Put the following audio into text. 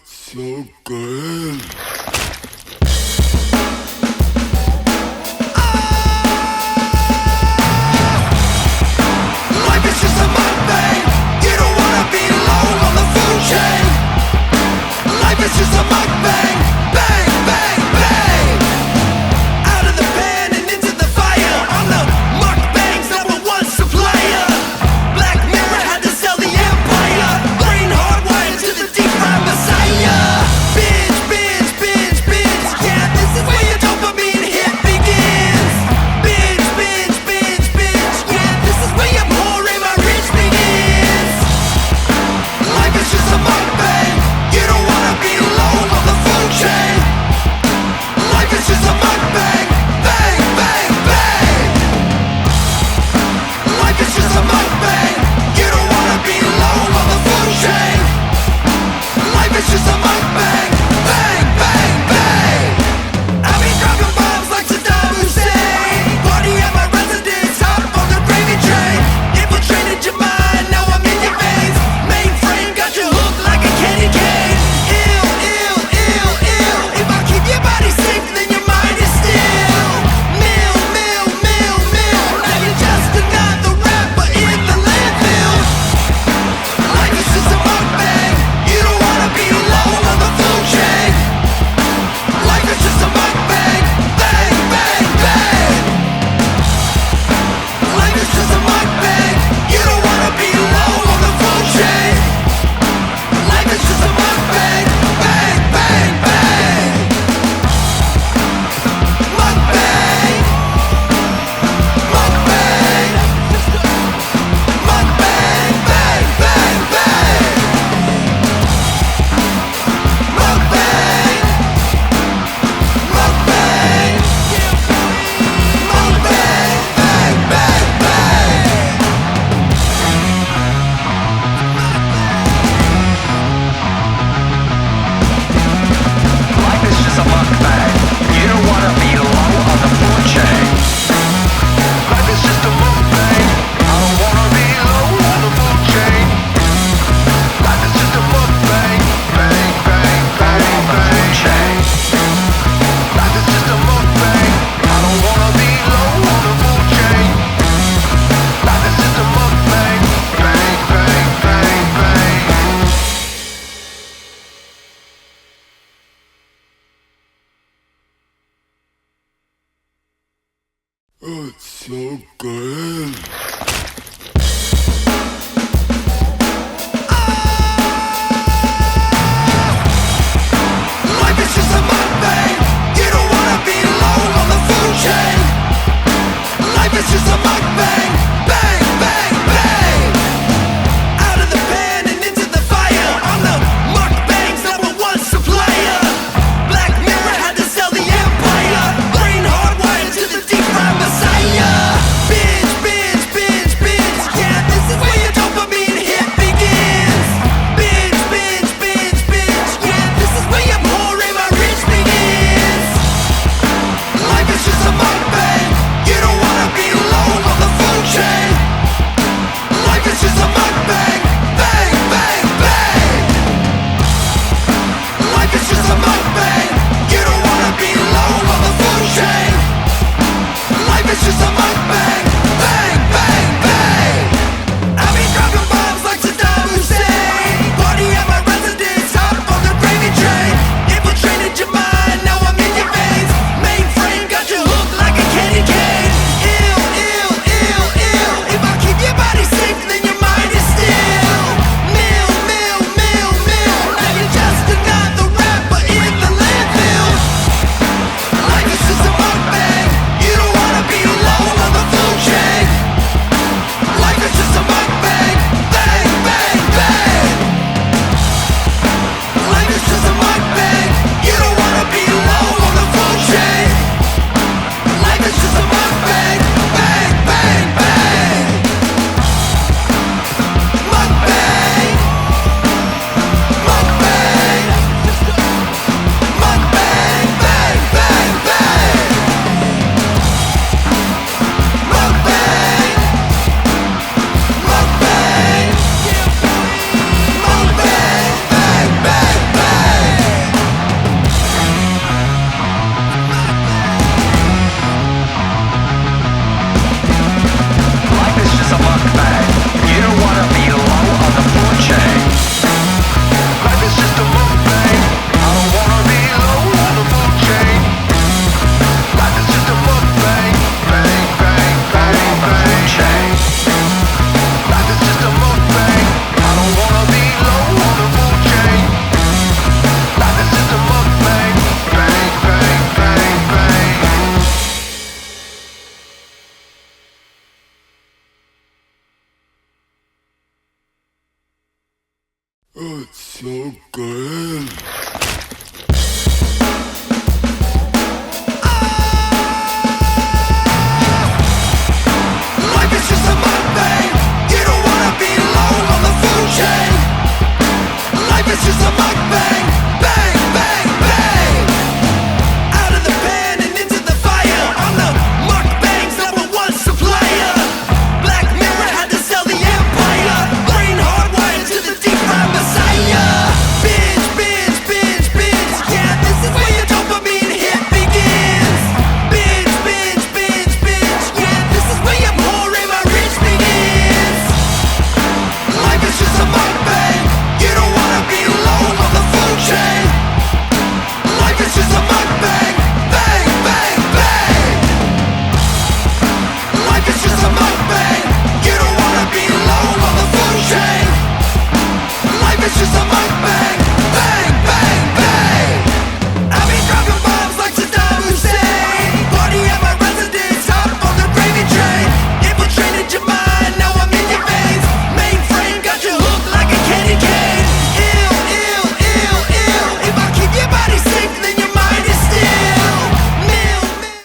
So good. Life is just a mukbang. You don't wanna be low on the food chain. Life is just a mukbang. Bang, bang, bang. Out of the pan and into the fire. On the mukbang's #1 supplier. Black Mirror had to sell the empire. Brain hardwired to the deep fried messiah. Binge, binge, binge, binge. Yeah, this is where your dopamine hit begins. Binge, binge, binge, binge. Yeah, this is where your poor and my rich begins. Life is just a mukbang. You don't wanna be low on the food chain. Life is just a mukbang. Bang, bang, bang. Life is just a mukbang. You don't wanna be low on the food chain. Life is just a mukbang. Bang, bang, bang. I be dropping bombs like Saddam Hussein. Party at my residence, hop on the gravy train. Infiltrated your mind, now I'm in your veins. Mainframe got you hooked like a candy cane. Ill, ill, ill, ill. If I keep your body safe, then your mind is still. Mill, mill, mill, mill. Now you're just another rapper in the landfill. Life is just a mukbang. You don't wanna be low on the food chain. Life is just a mukbang. Bang, bang, bang. Life is just a mukbang. You don't wanna be low on the food chain. Life is just a mukbang. Bang, bang, bang. Mukbang. Mukbang. Mukbang. Bang, bang, bang. Mukbang. Mukbang. Mukbang. Bang, bang, bang. Life is just a mukbang. You don't wanna be low on the food chain. Life is just a mukbang. I don't wanna be low on the food chain. Life is just a mukbang. Bang, bang, bang, bang. Chain. Life is just a mukbang. I don't wanna be low on the food chain. Life is just a mukbang. Bang, bang, bang, bang. Oh, it's so good. Life is just a mukbang. You don't wanna be low on the food chain. Life is just a mukbang. Bang, bang, bang. Out of the pan and into the fire. On the mukbang's #1 supplier. Black Mirror had to sell the empire. Brain hardwired to the deep fried messiah. Binge, binge, binge. Bang.